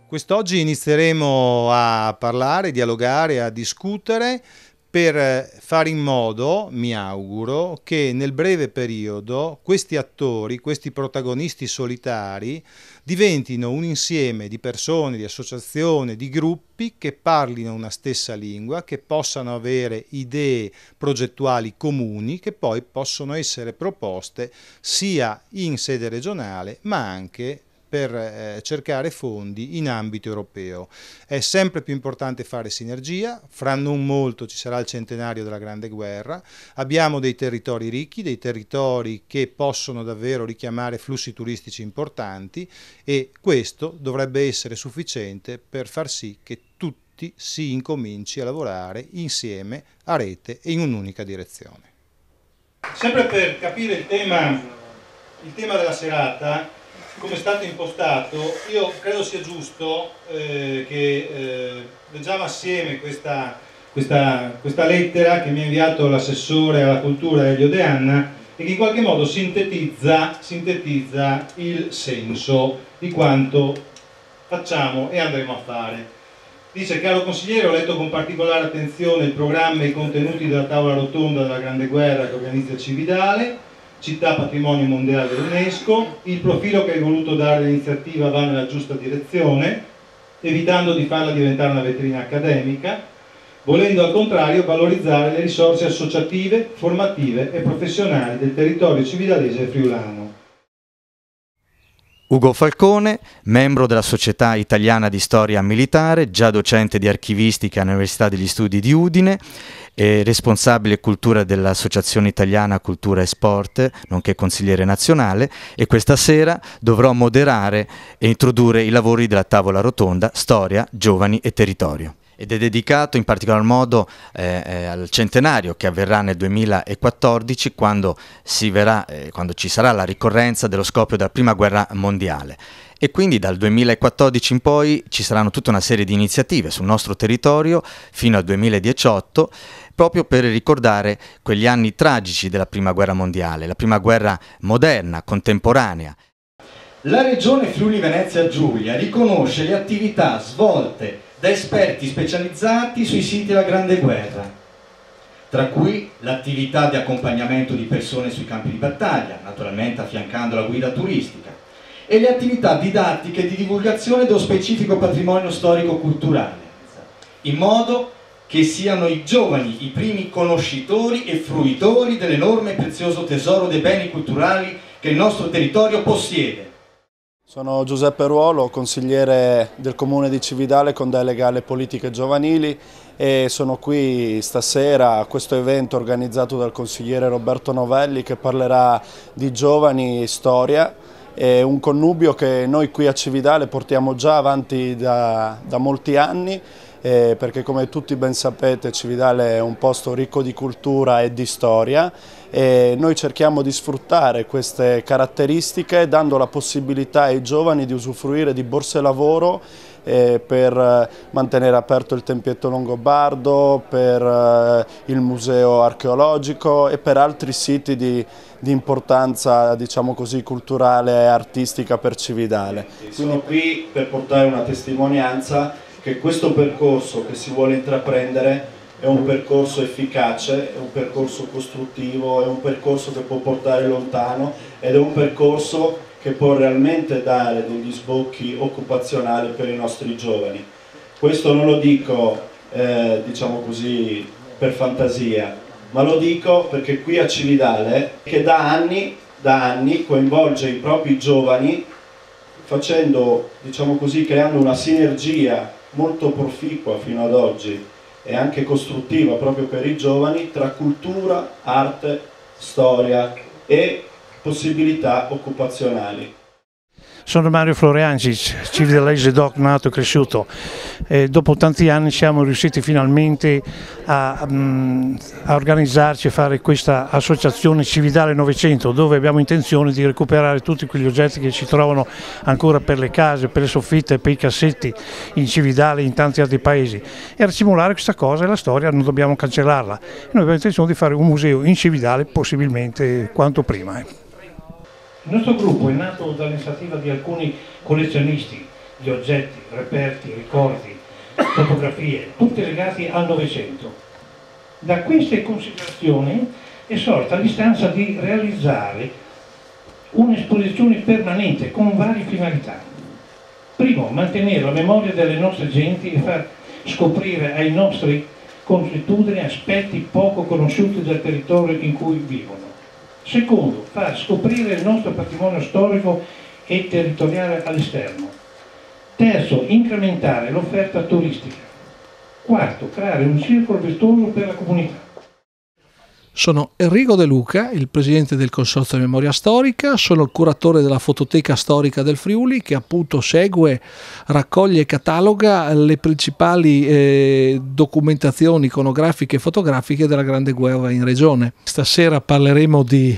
Quest'oggi inizieremo a parlare, dialogare, a discutere per fare in modo, mi auguro, che nel breve periodo questi attori, questi protagonisti solitari diventino un insieme di persone, di associazioni, di gruppi che parlino una stessa lingua, che possano avere idee progettuali comuni che poi possono essere proposte sia in sede regionale ma anche per cercare fondi in ambito europeo. È sempre più importante fare sinergia, fra non molto ci sarà il centenario della Grande Guerra, abbiamo dei territori ricchi, dei territori che possono davvero richiamare flussi turistici importanti e questo dovrebbe essere sufficiente per far sì che tutti si incominci a lavorare insieme a rete e in un'unica direzione. Sempre per capire il tema della serata, come è stato impostato, io credo sia giusto che leggiamo assieme questa lettera che mi ha inviato l'assessore alla cultura Elio De Anna e che in qualche modo sintetizza il senso di quanto facciamo e andremo a fare. Dice: caro consigliere, ho letto con particolare attenzione il programma e i contenuti della tavola rotonda della Grande Guerra che organizza il Cividale, città patrimonio mondiale dell'UNESCO. Il profilo che hai voluto dare all'iniziativa va nella giusta direzione, evitando di farla diventare una vetrina accademica, volendo al contrario valorizzare le risorse associative, formative e professionali del territorio cividalese e friulano. Ugo Falcone, membro della Società Italiana di Storia Militare, già docente di archivistica all'Università degli Studi di Udine, e responsabile cultura dell'Associazione Italiana Cultura e Sport, nonché consigliere nazionale, e questa sera dovrò moderare e introdurre i lavori della tavola rotonda Storia, Giovani e Territorio. Ed è dedicato in particolar modo al centenario che avverrà nel 2014 quando ci sarà la ricorrenza dello scoppio della Prima Guerra Mondiale. E quindi dal 2014 in poi ci saranno tutta una serie di iniziative sul nostro territorio fino al 2018 proprio per ricordare quegli anni tragici della Prima Guerra Mondiale, la Prima Guerra moderna, contemporanea. La Regione Friuli Venezia Giulia riconosce le attività svolte da esperti specializzati sui siti della Grande Guerra, tra cui l'attività di accompagnamento di persone sui campi di battaglia, naturalmente affiancando la guida turistica, e le attività didattiche e di divulgazione dello specifico patrimonio storico-culturale, in modo che siano i giovani i primi conoscitori e fruitori dell'enorme e prezioso tesoro dei beni culturali che il nostro territorio possiede. Sono Giuseppe Ruolo, consigliere del Comune di Cividale con delega alle politiche giovanili e sono qui stasera a questo evento organizzato dal consigliere Roberto Novelli che parlerà di giovani e storia. È un connubio che noi qui a Cividale portiamo già avanti da molti anni perché, come tutti ben sapete, Cividale è un posto ricco di cultura e di storia e noi cerchiamo di sfruttare queste caratteristiche dando la possibilità ai giovani di usufruire di borse lavoro per mantenere aperto il Tempietto Longobardo, per il museo archeologico e per altri siti di importanza, diciamo così, culturale e artistica per Cividale. Sono qui per portare una testimonianza che questo percorso che si vuole intraprendere è un percorso efficace, è un percorso costruttivo, è un percorso che può portare lontano ed è un percorso che può realmente dare degli sbocchi occupazionali per i nostri giovani. Questo non lo dico, diciamo così, per fantasia, ma lo dico perché qui a Cividale, che da anni coinvolge i propri giovani, facendo, diciamo così, creando una sinergia molto proficua fino ad oggi e anche costruttiva proprio per i giovani tra cultura, arte, storia e possibilità occupazionali. Sono Mario Floriangic, cividalese doc nato e cresciuto. Dopo tanti anni siamo riusciti finalmente a organizzarci e fare questa associazione Cividale 900, dove abbiamo intenzione di recuperare tutti quegli oggetti che si trovano ancora per le case, per le soffitte, per i cassetti in Cividale e in tanti altri paesi. E a simulare questa cosa e la storia non dobbiamo cancellarla. Noi abbiamo intenzione di fare un museo in Cividale, possibilmente quanto prima. Il nostro gruppo è nato dall'iniziativa di alcuni collezionisti gli oggetti, reperti, ricordi, fotografie, tutti legati al Novecento. Da queste considerazioni è sorta l'istanza di realizzare un'esposizione permanente con varie finalità. Primo, mantenere la memoria delle nostre genti e far scoprire ai nostri consuetudini aspetti poco conosciuti del territorio in cui vivono. Secondo, far scoprire il nostro patrimonio storico e territoriale all'esterno. Terzo, incrementare l'offerta turistica. Quarto, creare un circolo virtuoso per la comunità. Sono Enrico De Luca, il presidente del Consorzio Memoria Storica, sono il curatore della Fototeca Storica del Friuli che appunto segue, raccoglie e cataloga le principali documentazioni iconografiche e fotografiche della Grande Guerra in regione. Stasera parleremo di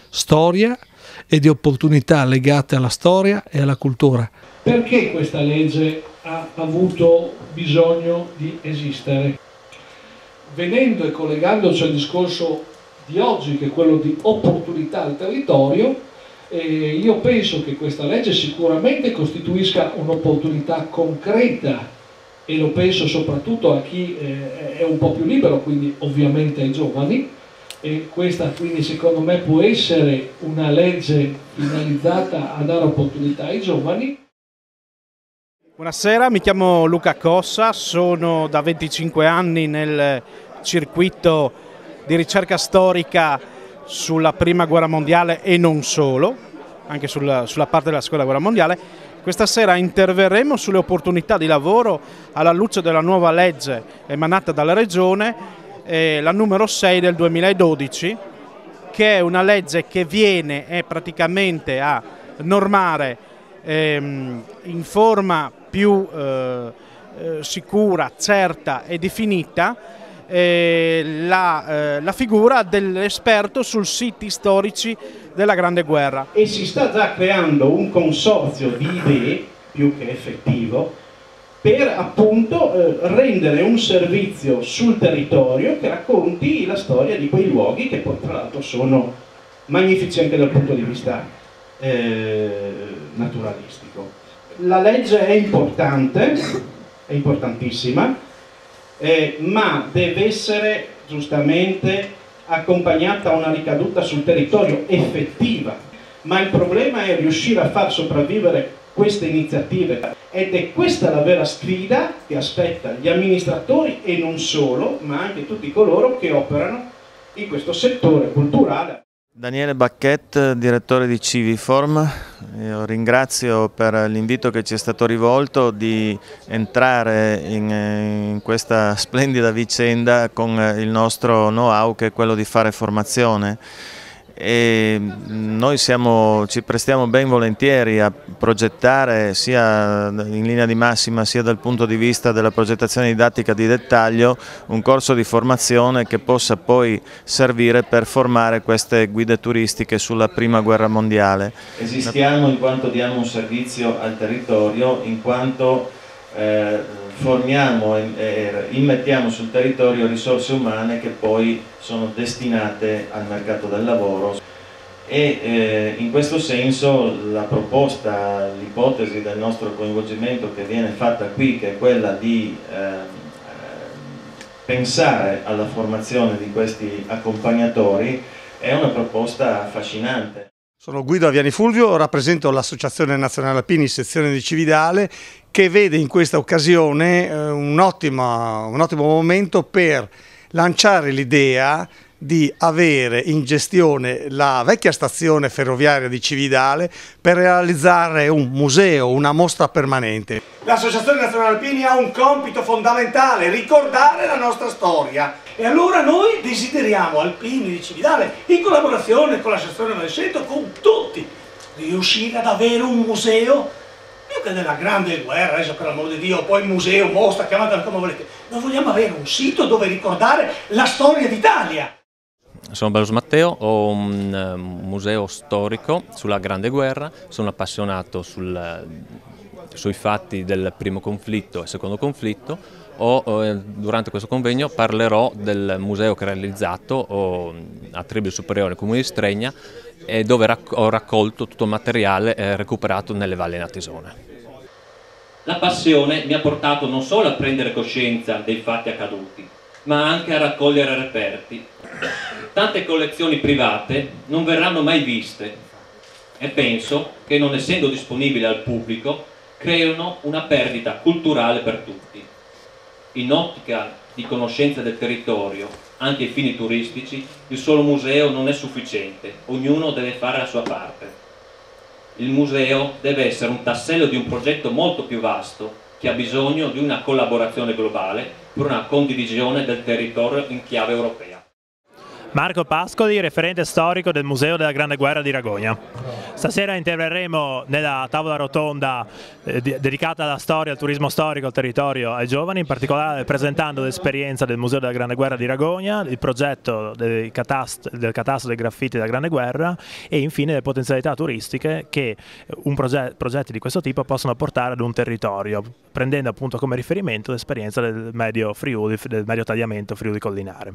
storia e di opportunità legate alla storia e alla cultura. Perché questa legge ha avuto bisogno di esistere? Venendo e collegandoci al discorso di oggi, che è quello di opportunità al territorio, io penso che questa legge sicuramente costituisca un'opportunità concreta, e lo penso soprattutto a chi è un po' più libero, quindi ovviamente ai giovani, e questa quindi secondo me può essere una legge finalizzata a dare opportunità ai giovani. Buonasera, mi chiamo Luca Cossa, sono da 25 anni nel circuito di ricerca storica sulla Prima Guerra Mondiale e non solo, anche sulla parte della Seconda Guerra Mondiale. Questa sera interverremo sulle opportunità di lavoro alla luce della nuova legge emanata dalla Regione, la numero 6 del 2012, che è una legge che viene praticamente a normare in forma più sicura, certa e definita la figura dell'esperto sul siti storici della Grande Guerra. E si sta già creando un consorzio di idee più che effettivo per appunto rendere un servizio sul territorio che racconti la storia di quei luoghi che poi tra l'altro sono magnifici anche dal punto di vista naturalistico. La legge è importante, è importantissima, ma deve essere giustamente accompagnata a una ricaduta sul territorio effettiva. Ma il problema è riuscire a far sopravvivere queste iniziative, ed è questa la vera sfida che aspetta gli amministratori e non solo, ma anche tutti coloro che operano in questo settore culturale. Daniele Bacchet, direttore di Civiform. Io ringrazio per l'invito che ci è stato rivolto di entrare in questa splendida vicenda con il nostro know-how, che è quello di fare formazione. E noi ci prestiamo ben volentieri a progettare sia in linea di massima sia dal punto di vista della progettazione didattica di dettaglio un corso di formazione che possa poi servire per formare queste guide turistiche sulla Prima Guerra Mondiale. Esistiamo in quanto diamo un servizio al territorio, in quanto formiamo e immettiamo sul territorio risorse umane che poi sono destinate al mercato del lavoro, e in questo senso la proposta, l'ipotesi del nostro coinvolgimento che viene fatta qui, che è quella di pensare alla formazione di questi accompagnatori, è una proposta affascinante. Sono Guido Aviani Fulvio, rappresento l'Associazione Nazionale Alpini, sezione di Cividale, che vede in questa occasione un ottimo momento per lanciare l'idea di avere in gestione la vecchia stazione ferroviaria di Cividale per realizzare un museo, una mostra permanente. L'Associazione Nazionale Alpini ha un compito fondamentale: ricordare la nostra storia. E allora noi desideriamo, alpini di Cividale, in collaborazione con l'Associazione Novecento, con tutti, riuscire ad avere un museo più che della Grande Guerra, adesso per l'amor di Dio, poi museo, mostra, chiamatela come volete. Noi vogliamo avere un sito dove ricordare la storia d'Italia. Sono Belus Matteo, ho un museo storico sulla Grande Guerra, sono appassionato sui fatti del primo conflitto e secondo conflitto. Durante questo convegno parlerò del museo che ho realizzato a Tribile Superiore, Comune di Stregna, dove ho raccolto tutto il materiale recuperato nelle valli natisone. La passione mi ha portato non solo a prendere coscienza dei fatti accaduti, ma anche a raccogliere reperti. Tante collezioni private non verranno mai viste e penso che, non essendo disponibili al pubblico, creano una perdita culturale per tutti. In ottica di conoscenza del territorio, anche ai fini turistici, il solo museo non è sufficiente, ognuno deve fare la sua parte. Il museo deve essere un tassello di un progetto molto più vasto, che ha bisogno di una collaborazione globale per una condivisione del territorio in chiave europea. Marco Pascoli, referente storico del Museo della Grande Guerra di Ragogna. Stasera interverremo nella tavola rotonda dedicata alla storia, al turismo storico, al territorio, ai giovani, in particolare presentando l'esperienza del Museo della Grande Guerra di Ragogna, il progetto del catasto dei graffiti della Grande Guerra e infine le potenzialità turistiche che progetti di questo tipo possono portare ad un territorio, prendendo appunto come riferimento l'esperienza del medio Friuli, del medio tagliamento Friuli Collinare.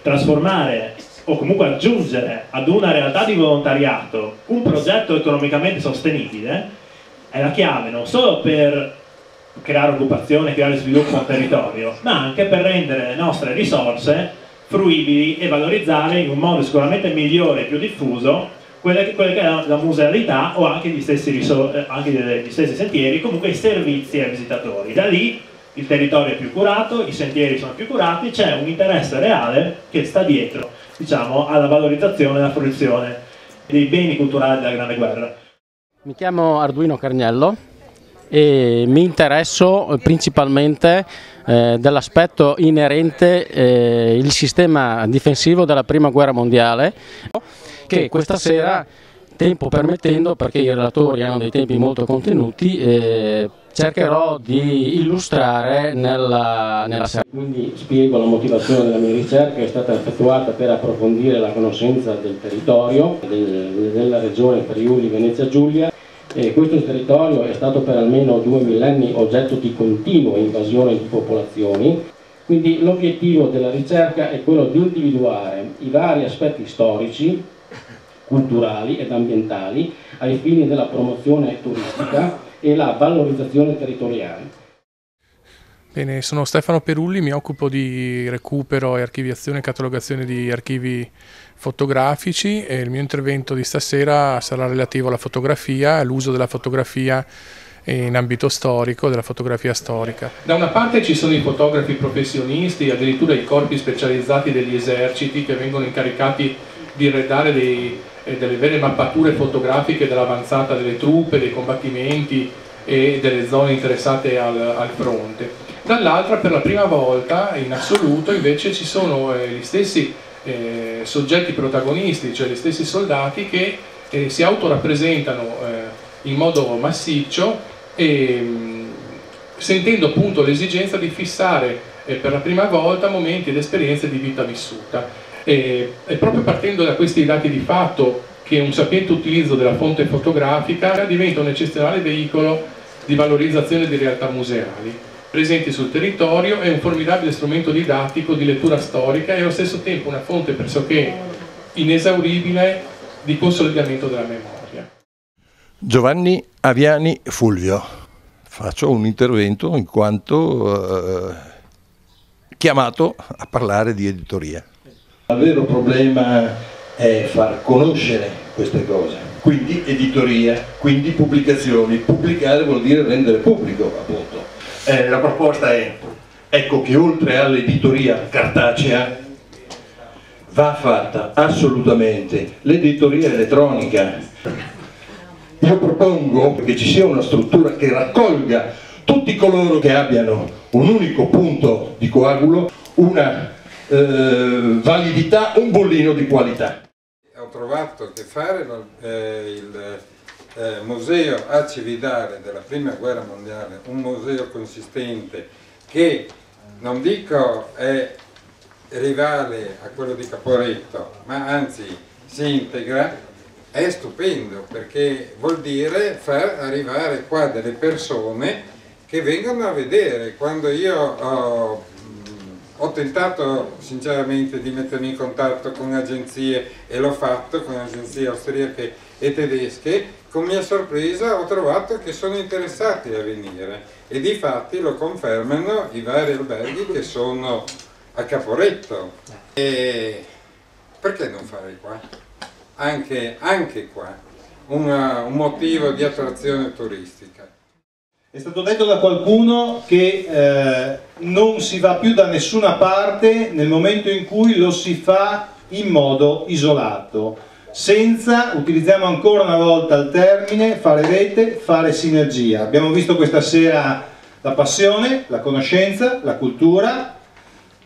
Trasformare o comunque aggiungere ad una realtà di volontariato un progetto economicamente sostenibile è la chiave non solo per creare occupazione, creare sviluppo al territorio, ma anche per rendere le nostre risorse fruibili e valorizzare in un modo sicuramente migliore e più diffuso quelle che è la musealità o anche gli stessi sentieri, comunque i servizi ai visitatori. Da lì il territorio è più curato, i sentieri sono più curati, c'è un interesse reale che sta dietro, diciamo, alla valorizzazione e alla fruizione dei beni culturali della Grande Guerra. Mi chiamo Arduino Carniello e mi interesso principalmente dell'aspetto inerente il sistema difensivo della Prima Guerra Mondiale, che questa sera, tempo permettendo, perché i relatori hanno dei tempi molto contenuti, cercherò di illustrare nella serie. Quindi spiego la motivazione della mia ricerca, che è stata effettuata per approfondire la conoscenza del territorio della regione Friuli Venezia Giulia. Questo territorio è stato per almeno 2 millenni oggetto di continua invasione di popolazioni, quindi l'obiettivo della ricerca è quello di individuare i vari aspetti storici, culturali ed ambientali ai fini della promozione turistica e la valorizzazione territoriale. Bene, sono Stefano Perulli, mi occupo di recupero e archiviazione e catalogazione di archivi fotografici e il mio intervento di stasera sarà relativo alla fotografia, all'uso della fotografia in ambito storico, della fotografia storica. Da una parte ci sono i fotografi professionisti, addirittura i corpi specializzati degli eserciti che vengono incaricati di redare delle vere mappature fotografiche dell'avanzata delle truppe, dei combattimenti e delle zone interessate al fronte. Dall'altra, per la prima volta in assoluto, invece ci sono gli stessi soggetti protagonisti, cioè gli stessi soldati che si autorappresentano in modo massiccio sentendo appunto l'esigenza di fissare per la prima volta momenti ed esperienze di vita vissuta. E proprio partendo da questi dati di fatto che un sapiente utilizzo della fonte fotografica diventa un eccezionale veicolo di valorizzazione di realtà museali presenti sul territorio, è un formidabile strumento didattico di lettura storica e allo stesso tempo una fonte pressoché inesauribile di consolidamento della memoria. Giovanni Aviani Fulvio, faccio un intervento in quanto chiamato a parlare di editoria. Il vero problema è far conoscere queste cose, quindi editoria, quindi pubblicazioni. Pubblicare vuol dire rendere pubblico, appunto. La proposta è, ecco, che oltre all'editoria cartacea va fatta assolutamente l'editoria elettronica. Io propongo che ci sia una struttura che raccolga tutti coloro che abbiano un unico punto di coagulo, una validità, un bollino di qualità. Ho trovato che fare il museo a Cividale della Prima Guerra Mondiale, un museo consistente che non dico è rivale a quello di Caporetto, ma anzi si integra, è stupendo, perché vuol dire far arrivare qua delle persone che vengono a vedere. Quando io ho Ho tentato sinceramente di mettermi in contatto con agenzie e l'ho fatto con agenzie austriache e tedesche. Con mia sorpresa ho trovato che sono interessati a venire e difatti lo confermano i vari alberghi che sono a Caporetto. E perché non fare qua? Anche qua un motivo di attrazione turistica. È stato detto da qualcuno che non si va più da nessuna parte nel momento in cui lo si fa in modo isolato, senza, utilizziamo ancora una volta il termine, fare rete, fare sinergia. Abbiamo visto questa sera la passione, la conoscenza, la cultura.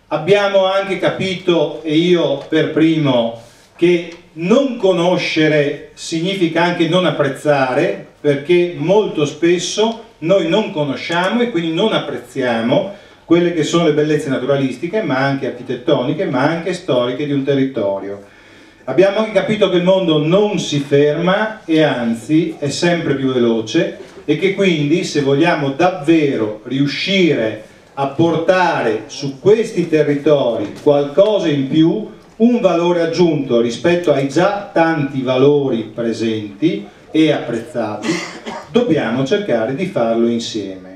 Abbiamo anche capito, e io per primo, che non conoscere significa anche non apprezzare, perché molto spesso noi non conosciamo e quindi non apprezziamo quelle che sono le bellezze naturalistiche, ma anche architettoniche, ma anche storiche di un territorio. Abbiamo anche capito che il mondo non si ferma e anzi è sempre più veloce e che quindi se vogliamo davvero riuscire a portare su questi territori qualcosa in più, un valore aggiunto rispetto ai già tanti valori presenti e apprezzati, dobbiamo cercare di farlo insieme.